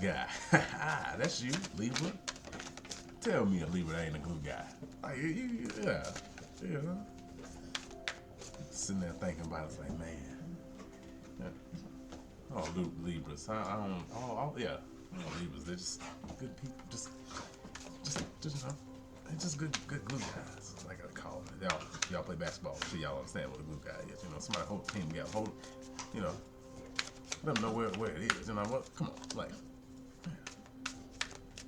guy. That's you, Libra. Tell me a Libra ain't a glue guy. Like, yeah, you know. Sitting there thinking about it, it's like, man. Yeah. Oh, Libras. I don't. Yeah. Oh, Libras. They're just good people. Just you know. They're just good glue guys. Like I call them. Y'all play basketball, so y'all understand what a glue guy is. You know, somebody hold the team together, you know, let them know where it is. You know what? Come on, like, yeah.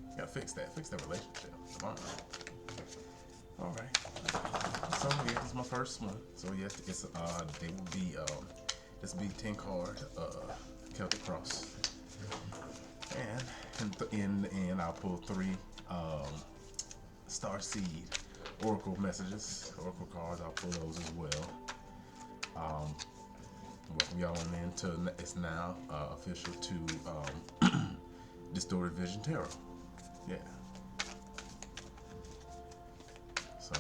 You gotta fix that relationship. Come on. All right. So yeah, this is my first one. So yes, it's they will be this will be 10 card Celtic Cross, and in the end I'll pull 3 Starseed Oracle messages, Oracle cards. I'll pull those as well. Welcome y'all on into it's now official to Distorted Vision Tarot. Yeah. So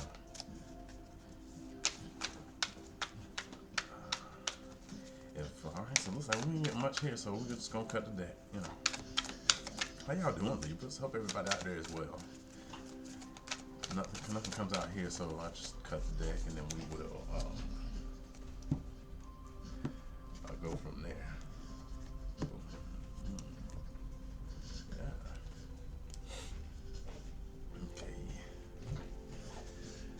alright, so it looks like we ain't getting much here, so we're just gonna cut the deck. You know. How y'all doing, Libras? Hope everybody out there as well. Nothing comes out here, so I just cut the deck and then we will I'll go from there. Yeah. Okay.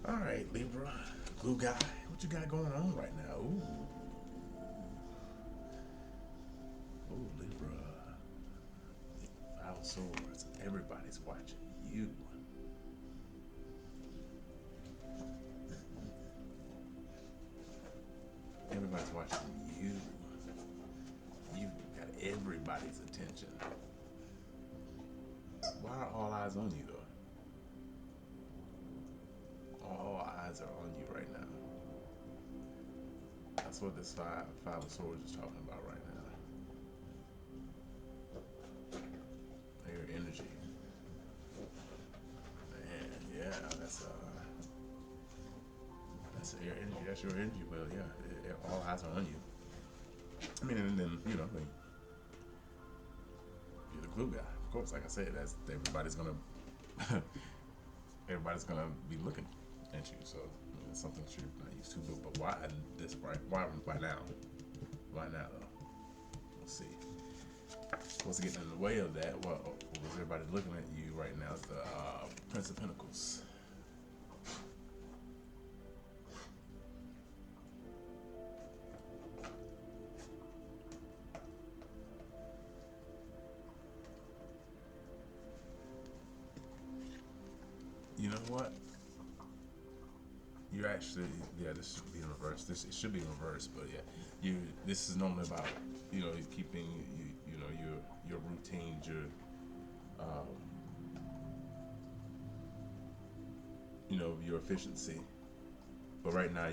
Alright, Libra. Glue guy. What you got going on right now? Ooh. Ooh, Libra. 5 of Swords. Everybody's watching you. Everybody's watching you. You got everybody's attention. Why are all eyes on you, though? All eyes are on you right now. That's what this five of Swords is talking about right now. Your energy. Man, yeah, that's your energy. That's your energy. Well, yeah, all eyes are on you. I mean, and then you know, you're the glue guy. Of course, like I said, that's everybody's gonna be looking at you. So it's something that you're not used to. But why this right? Why now? Why now though? Let's see. What's getting in the way of that? Well, was everybody looking at you right now? It's the Prince of Pentacles. You know what? You're actually, yeah, this should be in reverse. It should be in reverse, but yeah, this is normally about, you know, keeping you know your routines, you know, your efficiency. But right now,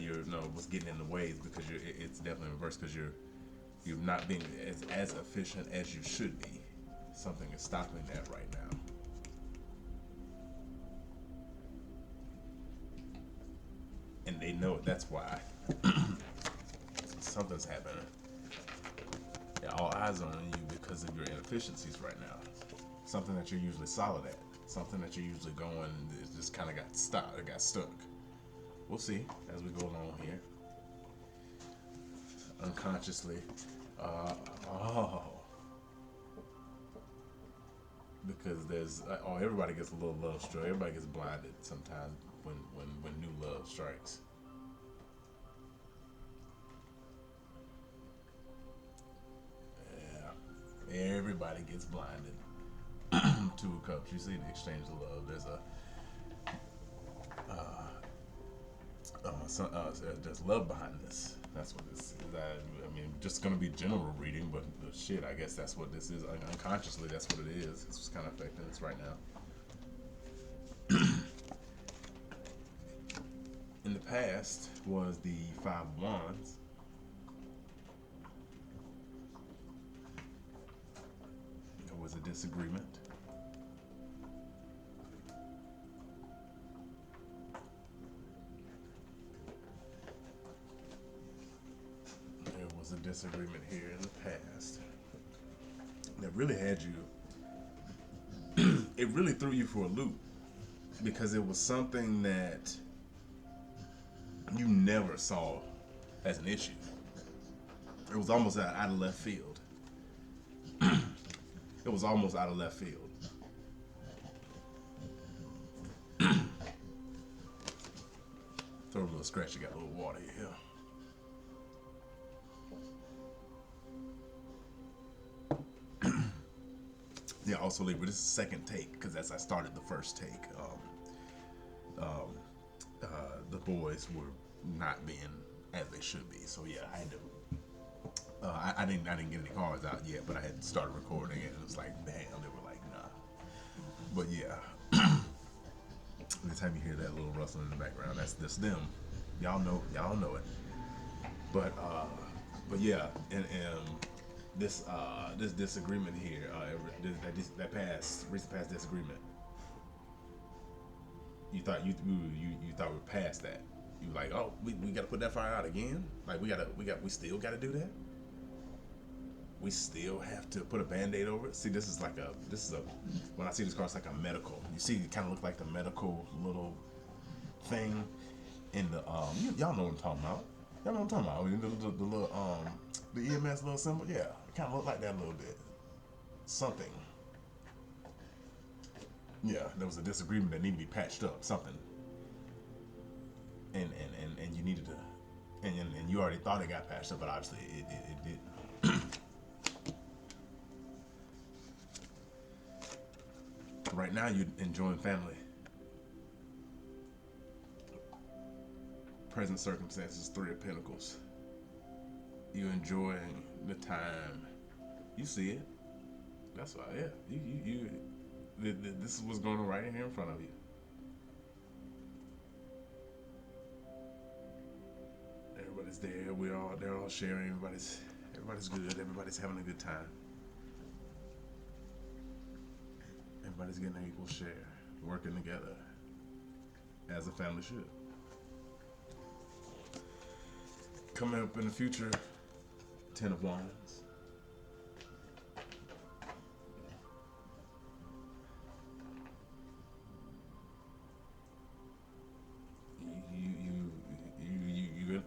what's getting in the way is because it's definitely in reverse because you're not being as efficient as you should be. Something is stopping that right now. And they know it. That's why something's happening. Yeah, all eyes are on you because of your inefficiencies right now. Something that you're usually solid at. Something that you're usually going, it just kind of got stuck. We'll see as we go along here. Unconsciously, because everybody gets a little love struck. Everybody gets blinded sometimes when new love strikes. Yeah, everybody gets blinded. 2 of Cups. You see the exchange of love. There's there's love behind this. That's what this is. I mean, just gonna be general reading, but shit, I guess that's what this is. Unconsciously, that's what it is. It's just kind of affecting us right now. In the past was the 5 of Wands. There was a disagreement. There was a disagreement here in the past that really had you it really threw you for a loop because it was something that you never saw as an issue. It was almost out of left field. It was almost out of left field. Throw a little scratch, you got a little water here. Yeah, also Libra, this is second take because as I started the first take, the boys were not being as they should be. So yeah, I had to. I didn't get any cards out yet, but I had started recording it, and it was like, damn, they were like, nah. But yeah, anytime you hear that little rustling in the background, that's them. Y'all know it. But yeah, and this disagreement here, that recent past disagreement. You thought you thought we're past that. You were like, oh, we got to put that fire out again. Like we still got to do that. We still have to put a Band-Aid over it. See, this is when I see this card, it's like a medical. You see, it kind of look like the medical little thing in the y'all know what I'm talking about. Y'all know what I'm talking about. The little the EMS little symbol. Yeah, it kind of looked like that a little bit. Something. Yeah, there was a disagreement that needed to be patched up. Something. And you needed to, and you already thought it got patched up, but obviously it didn't. Right now, you're enjoying family. Present circumstances, Three of Pentacles. You're enjoying the time. You see it. That's why, yeah. This is what's going on right here in front of you. Everybody's there. They're all sharing. Everybody's good. Everybody's having a good time. Everybody's getting an equal share, working together as a family should. Coming up in the future, 10 of Wands.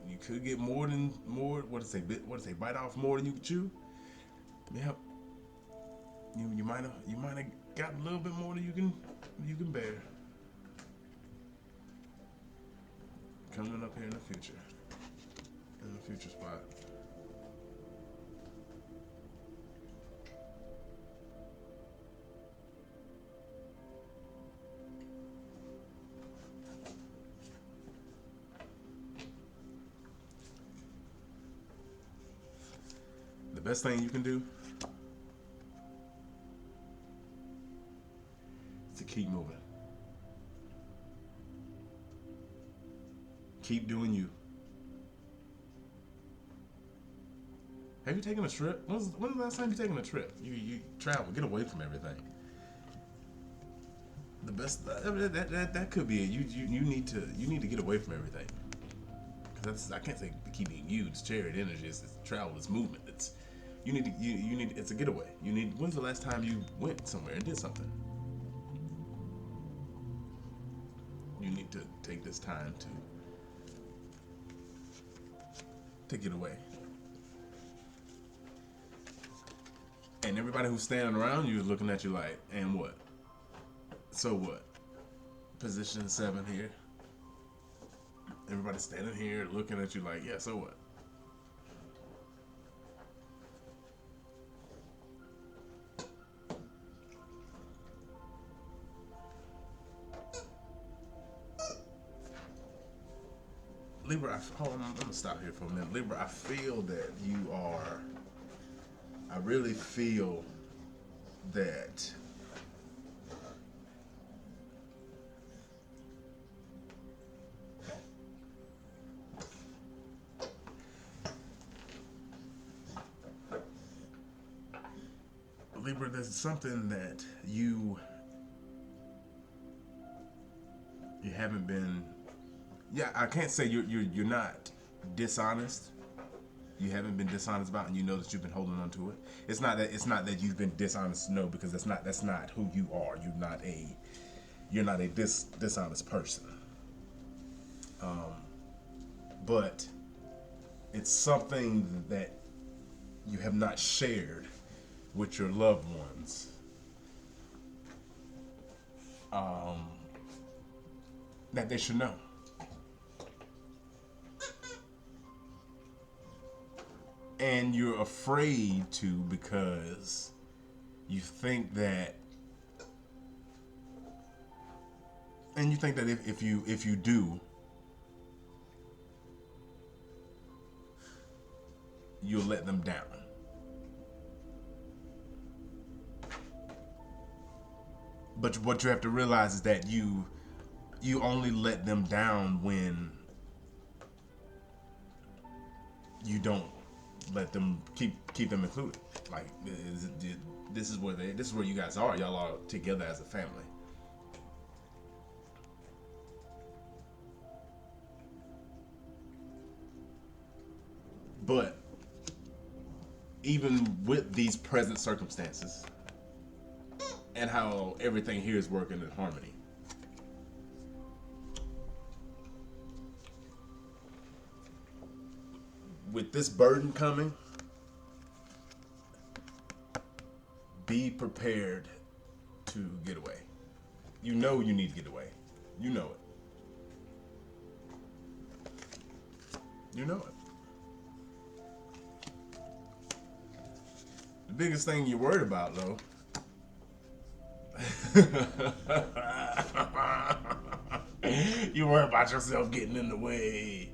You could get more. What to say? Bite off more than you could chew. Yep. You might have got a little bit more than you can bear. Coming up here in the future spot. The best thing you can do is to keep moving. Keep doing you. Have you taken a trip? When's the last time you taken a trip? You travel, get away from everything. The best that could be it. You need to get away from everything. Because I can't say keeping you. It's chariot energy. It's travel. It's movement. You need. It's a getaway. When's the last time you went somewhere and did something? You need to take this time to get away. And everybody who's standing around you is looking at you like, and what? So what? Position 7 here. Everybody's standing here looking at you like, yeah, so what? Libra, I'm gonna stop here for a minute. Libra, I feel that I really feel that Libra, there's something that you haven't been. Yeah, I can't say you're not dishonest. you haven't been dishonest about, and you know that you've been holding on to it. It's not that you've been dishonest, no, because that's not who you are. You're not a dishonest person. But it's something that you have not shared with your loved ones. That they should know. And you're afraid to, because you think that, if you do, you'll let them down. But what you have to realize is that you only let them down when you don't let them keep them included. Like, this is where you guys are. Y'all are together as a family. But even with these present circumstances and how everything here is working in harmony, with this burden coming, be prepared to get away. You know you need to get away. You know it. You know it. The biggest thing you're worried about, though, you worry about yourself getting in the way.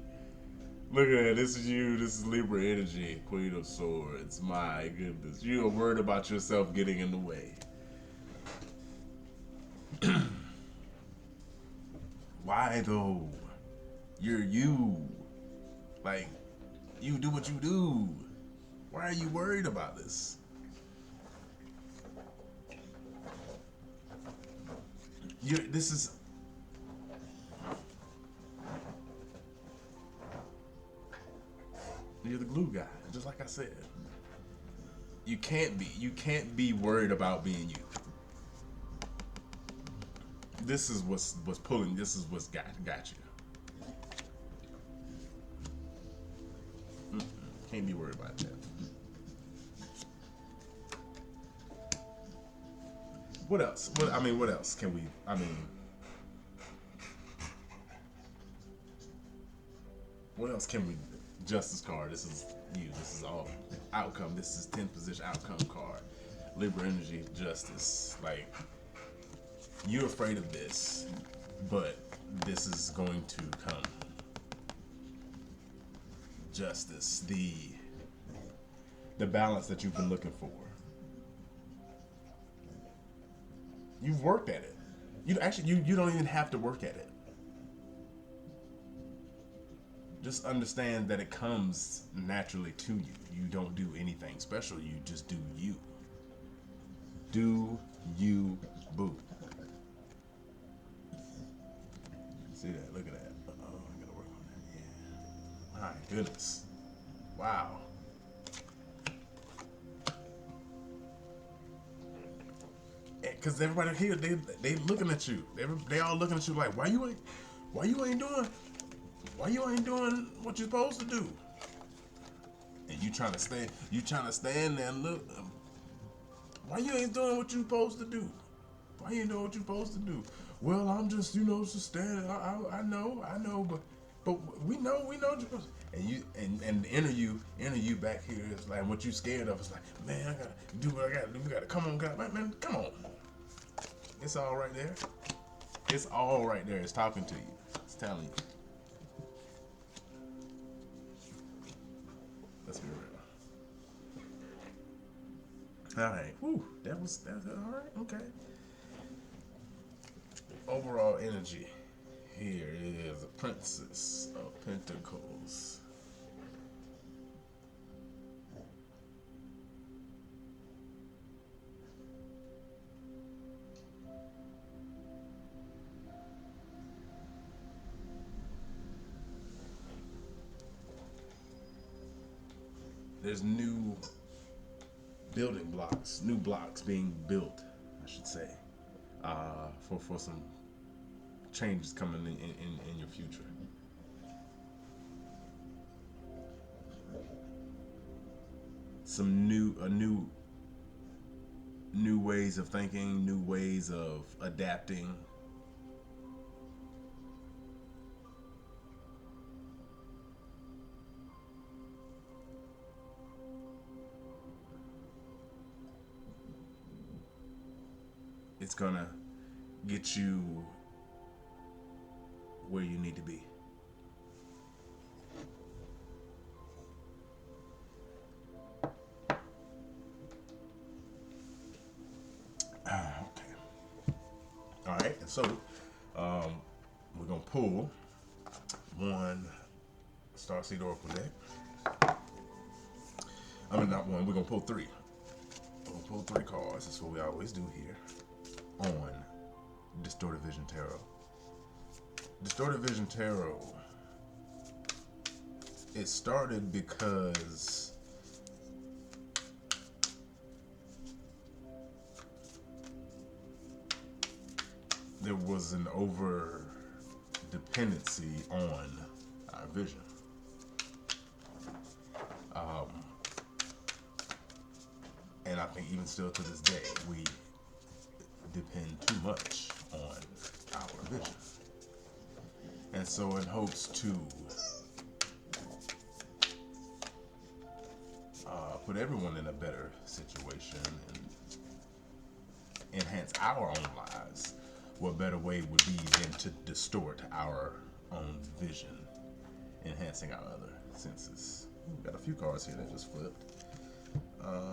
Look at that. This is you. This is Libra energy. Queen of Swords. My goodness. You are worried about yourself getting in the way. Why, though? You're you. Like, you do what you do. Why are you worried about this? This is... You're the glue guy, just like I said. You can't be worried about being you. This is what's pulling. This is what's got you. Can't be worried about that. What else? What else can we? What else can we? Justice card. This is you. This is all outcome. This is 10th position outcome card. Libra energy, justice. Like, you're afraid of this, but this is going to come. Justice, the balance that you've been looking for. You've worked at it. You don't even have to work at it. Just understand that it comes naturally to you. You don't do anything special. You just do you. Do you, boo. See that? Look at that. Oh, I gotta work on that. Yeah. My goodness. Wow. Because everybody here, they looking at you. They all looking at you like, why you ain't doing what you're supposed to do? And you trying to stand there and look. Why you ain't doing what you're supposed to do? Why you ain't doing what you're supposed to do? Well, I'm just, just standing. I know, but we know. And the inner you back here is like, what you scared of is like, man, I gotta do what I gotta do. We gotta come on, man, come on. It's all right there. It's all right there. It's talking to you. It's telling you. Let's be real. All right. Whew. That's all right. Okay. Overall energy here is a Princess of Pentacles. there's new building blocks, new blocks being built, I should say, for some changes coming in your future. Some new ways of thinking, new ways of adapting. It's gonna get you where you need to be. Okay. All right. And so we're gonna pull one Starseed Oracle deck. I mean, not one. We're gonna pull three. We're gonna pull three cards. That's what we always do here on Distorted Vision Tarot. Distorted Vision Tarot, it started because there was an over dependency on our vision. And I think even still to this day, we depend too much on our vision. And so in hopes to put everyone in a better situation and enhance our own lives, what better way would be than to distort our own vision, enhancing our other senses. We've got a few cards here that just flipped. How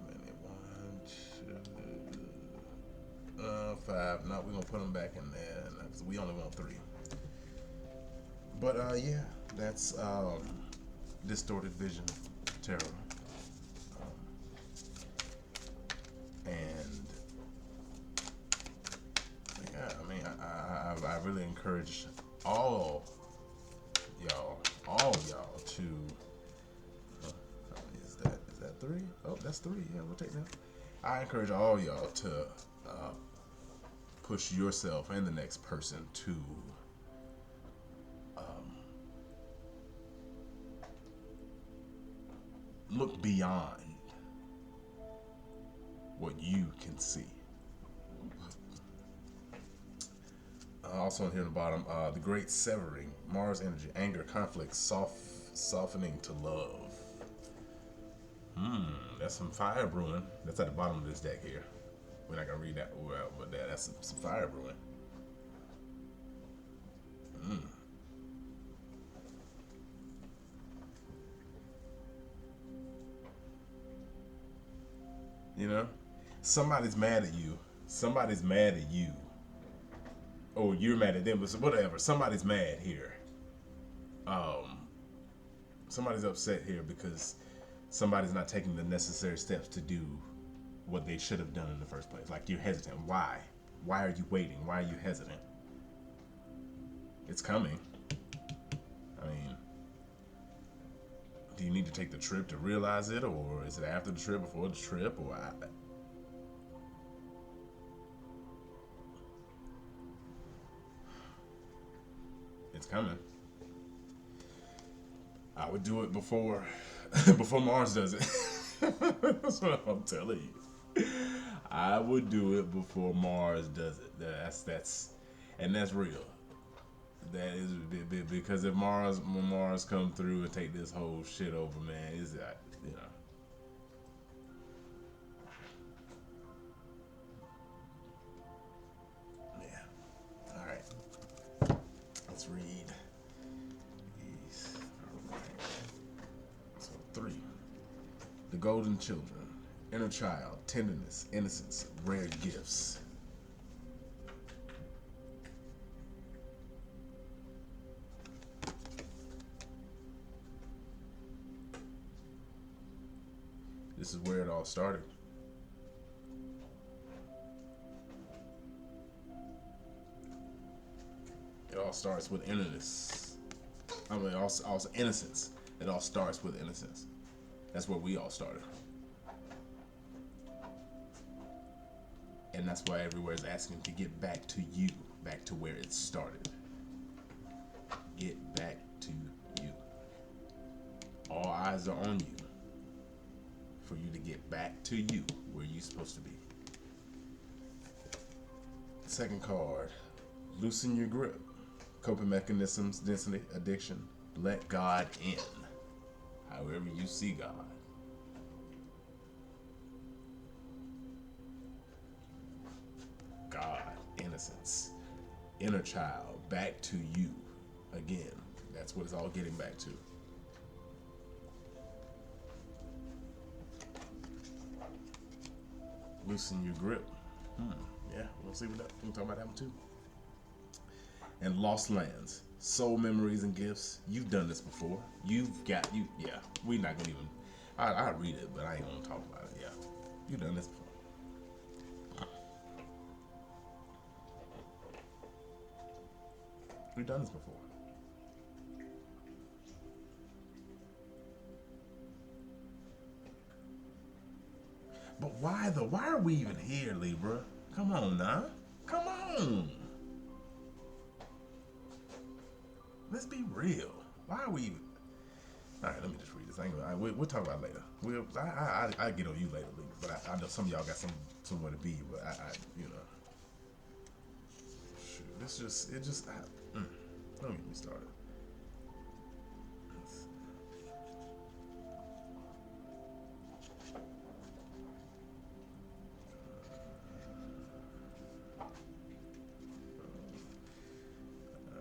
many? One, two, five. No, we're gonna put them back in there because we only want three. But yeah, that's Distorted Vision Tarot. And yeah, I mean, I really encourage all y'all to. Is that three? Oh, that's three. Yeah, we'll take that. I encourage all y'all to push yourself and the next person to look beyond what you can see. Also here at the bottom, the great severing, Mars energy, anger, conflict, softening to love. That's some fire brewing. That's at the bottom of this deck here. We're not gonna read that well, but that's some fire brewing. You know, somebody's mad at you. Somebody's mad at you. Oh, you're mad at them, but whatever. Somebody's mad here. Somebody's upset here because somebody's not taking the necessary steps to do what they should have done in the first place. Like, you're hesitant. Why? Why are you waiting? Why are you hesitant? It's coming. I mean, do you need to take the trip to realize it, or is it after the trip, before the trip, or it's coming. I would do it before Mars does it. That's what I'm telling you. I would do it before Mars does it. That's real. That is because when Mars come through and take this whole shit over, man, is that, you know. Yeah. All right. Let's read these. All right. So 3. The golden children, inner child, tenderness, innocence, rare gifts. This is where it all started. It all starts with innocence. I mean, also innocence. It all starts with innocence. That's where we all started. And that's why everywhere is asking to get back to you, back to where it started. Get back to you. All eyes are on you for you to get back to you, where you're supposed to be. Second card, loosen your grip. Coping mechanisms, density, addiction. Let God in. However you see God. God, innocence, inner child, back to you. Again, that's what it's all getting back to. Loosen your grip. Yeah, we'll see what that. We can talk about that one too. And lost lands, soul memories and gifts. You've done this before. You've got you. Yeah, we're not gonna even. I read it, but I ain't gonna talk about it. Yeah, you've done this before. We've done this before. But why though? Why are we even here, Libra? Come on now. Come on. Let's be real. Why are we even... All right, let me just read this. We'll talk about it later. I get on you later, Libra. But I know some of y'all got somewhere to be. But you know. Shoot, don't get me started.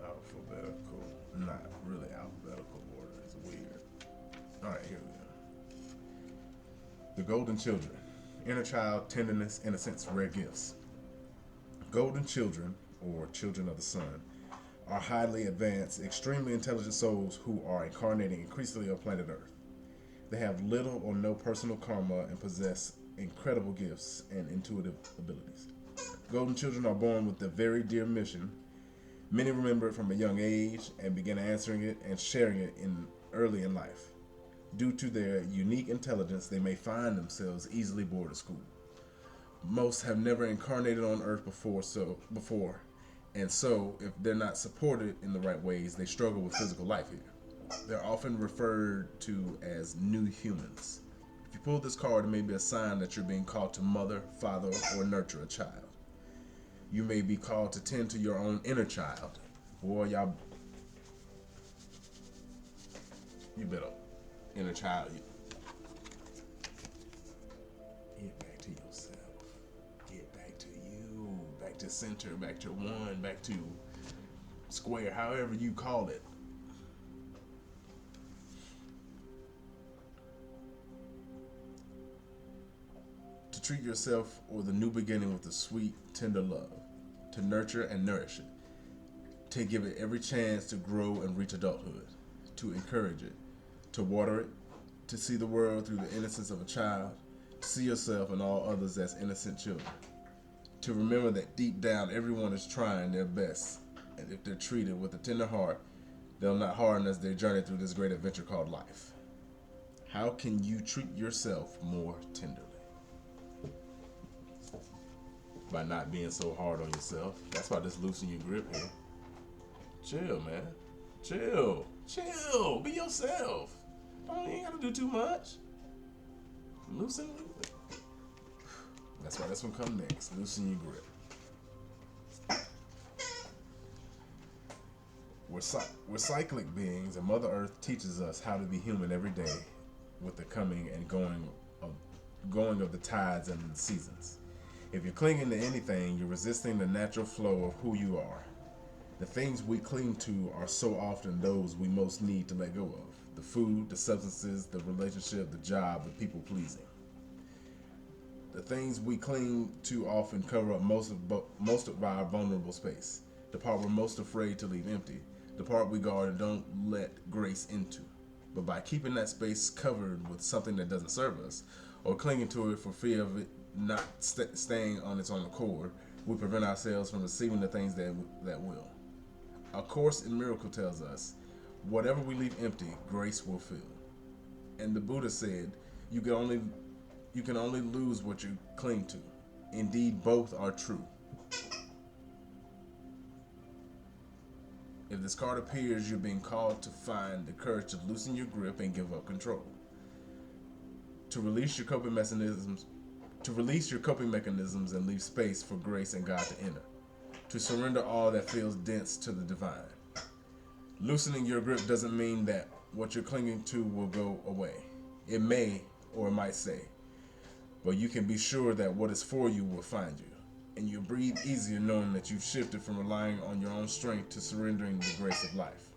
Alphabetical, not really alphabetical order. It's weird. All right, here we go. The golden children, inner child, tenderness, innocence, rare gifts. Golden children, or children of the sun, are highly advanced, extremely intelligent souls who are incarnating increasingly on planet Earth. They have little or no personal karma and possess incredible gifts and intuitive abilities. Golden children are born with a very dear mission. Many remember it from a young age and begin answering it and sharing it early in life. Due to their unique intelligence, they may find themselves easily bored at school. Most have never incarnated on Earth before, and so if they're not supported in the right ways, they struggle with physical life here. They're often referred to as new humans. If you pull this card, it may be a sign that you're being called to mother, father, or nurture a child. You may be called to tend to your own inner child. Boy, y'all, you better, inner child, get back to yourself. Get back to you. Back to center, back to one, back to square, however you call it. To treat yourself or the new beginning with a sweet, tender love. To nurture and nourish it. To give it every chance to grow and reach adulthood. To encourage it. To water it. To see the world through the innocence of a child. To see yourself and all others as innocent children. To remember that deep down everyone is trying their best. And if they're treated with a tender heart, they'll not harden as they journey through this great adventure called life. How can you treat yourself more tenderly? By not being so hard on yourself. That's why just loosen your grip here. Chill, man. Chill. Chill. Be yourself. You ain't gotta do too much. Loosen. That's why this one comes next. Loosen your grip. We're cyclic beings, and Mother Earth teaches us how to be human every day with the coming and going of the tides and the seasons. If you're clinging to anything, you're resisting the natural flow of who you are. The things we cling to are so often those we most need to let go of. The food, the substances, the relationship, the job, the people pleasing. The things we cling to often cover up most of our vulnerable space. The part we're most afraid to leave empty. The part we guard and don't let grace into. But by keeping that space covered with something that doesn't serve us, or clinging to it for fear of it not staying on its own accord, we prevent ourselves from receiving the things that will. A Course in Miracle tells us, Whatever we leave empty, grace will fill. And the Buddha said, you can only lose what you cling to. Indeed, both are true. If this card appears, you're being called to find the courage to loosen your grip and give up control. To release your coping mechanisms, and leave space for grace and God to enter. To surrender all that feels dense to the divine. Loosening your grip doesn't mean that what you're clinging to will go away. It may, or it might say, but you can be sure that what is for you will find you. And you breathe easier knowing that you've shifted from relying on your own strength to surrendering the grace of life.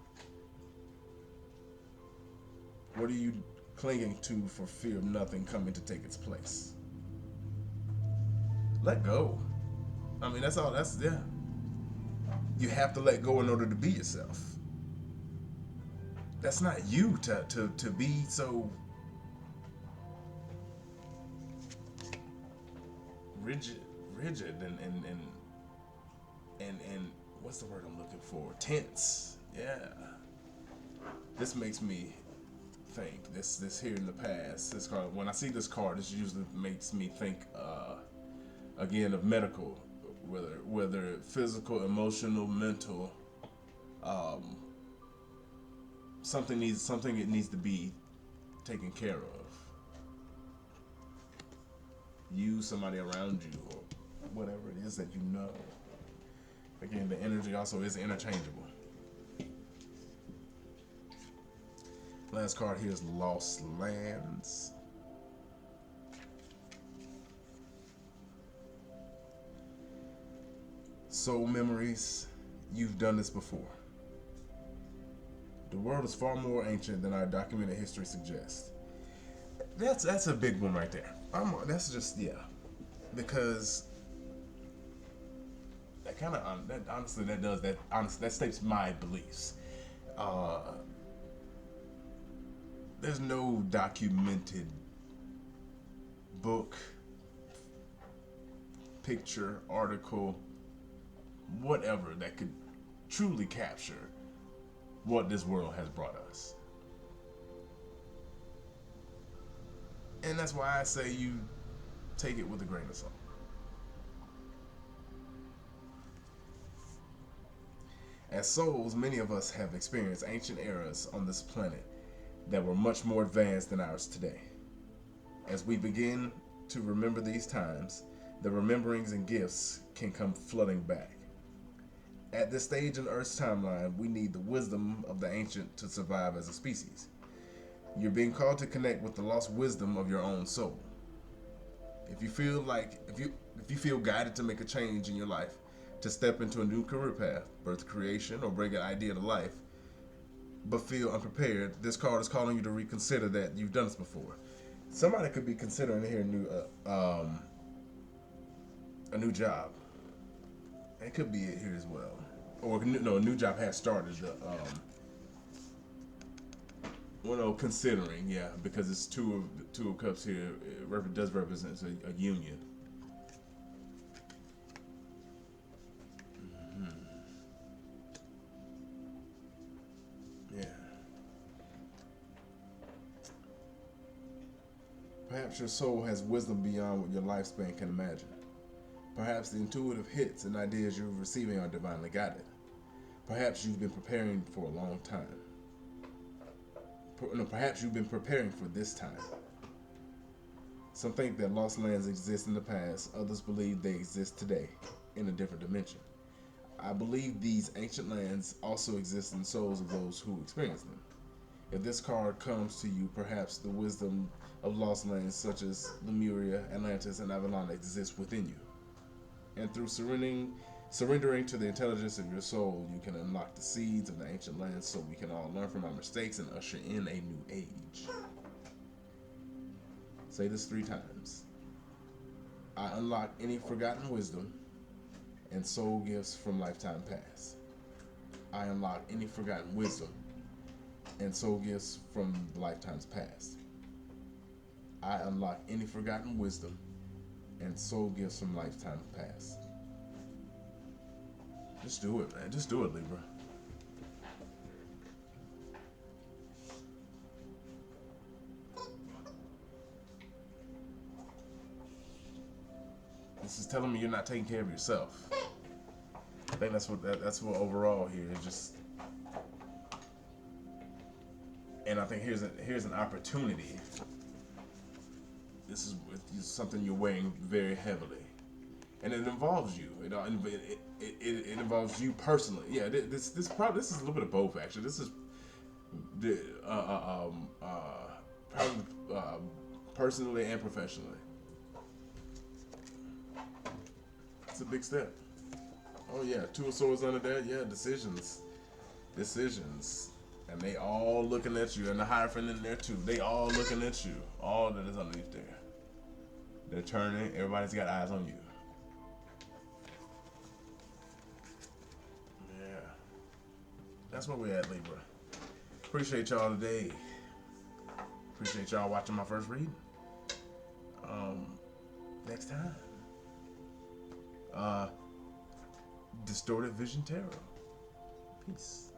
What are you clinging to for fear of nothing coming to take its place? Let go. I mean, that's all. Yeah. You have to let go in order to be yourself. That's not you to be so rigid and what's the word I'm looking for? Tense. Yeah. This makes me think. This here in the past. This card. When I see this card, this usually makes me think again of medical, whether physical, emotional, mental. Something it needs to be taken care of. You, somebody around you, or whatever it is that you know. Again, the energy also is interchangeable. Last card here is Lost Lands. Soul memories. You've done this before. The world is far more ancient than our documented history suggests. That's a big one right there. That's just, yeah, because that kind of that states my beliefs. There's no documented book, picture, article, whatever that could truly capture what this world has brought us. And that's why I say you take it with a grain of salt. As souls, many of us have experienced ancient eras on this planet that were much more advanced than ours today. As we begin to remember these times, the rememberings and gifts can come flooding back. At this stage in Earth's timeline, we need the wisdom of the ancient to survive as a species. You're being called to connect with the lost wisdom of your own soul. If you feel guided to make a change in your life, to step into a new career path, birth creation, or bring an idea to life, but feel unprepared, this card is calling you to reconsider that you've done this before. Somebody could be considering here a new job. It could be it here as well. Or no, a new job has started. Considering, yeah, because it's two of cups here. It does represent a union. Mm-hmm. Yeah. Perhaps your soul has wisdom beyond what your lifespan can imagine. Perhaps the intuitive hits and ideas you're receiving are divinely guided. Perhaps you've been preparing for a long time. Perhaps you've been preparing for this time. Some think that lost lands exist in the past. Others believe they exist today in a different dimension. I believe these ancient lands also exist in the souls of those who experience them. If this card comes to you, perhaps the wisdom of lost lands such as Lemuria, Atlantis, and Avalon exists within you. And through surrendering to the intelligence of your soul, you can unlock the seeds of the ancient lands so we can all learn from our mistakes and usher in a new age. Say this 3 times. I unlock any forgotten wisdom and soul gifts from lifetime past. I unlock any forgotten wisdom and soul gifts from lifetimes past. I unlock any forgotten wisdom and soul gifts from lifetime past. Just do it, man. Just do it, Libra. This is telling me you're not taking care of yourself. I think that's what overall here is just. And I think here's an opportunity. This is something you're weighing very heavily, and it involves you. It involves you personally. Yeah, this is a little bit of both actually. This is probably personally and professionally. It's a big step. Oh yeah, Two of Swords under there. Yeah, decisions, and they all looking at you, and the Hierophant in there too. They all looking at you. All that is underneath there. They're turning. Everybody's got eyes on you. Yeah, that's where we're at, Libra. Appreciate y'all today. Appreciate y'all watching my first reading. Next time. Distorted Vision Tarot. Peace.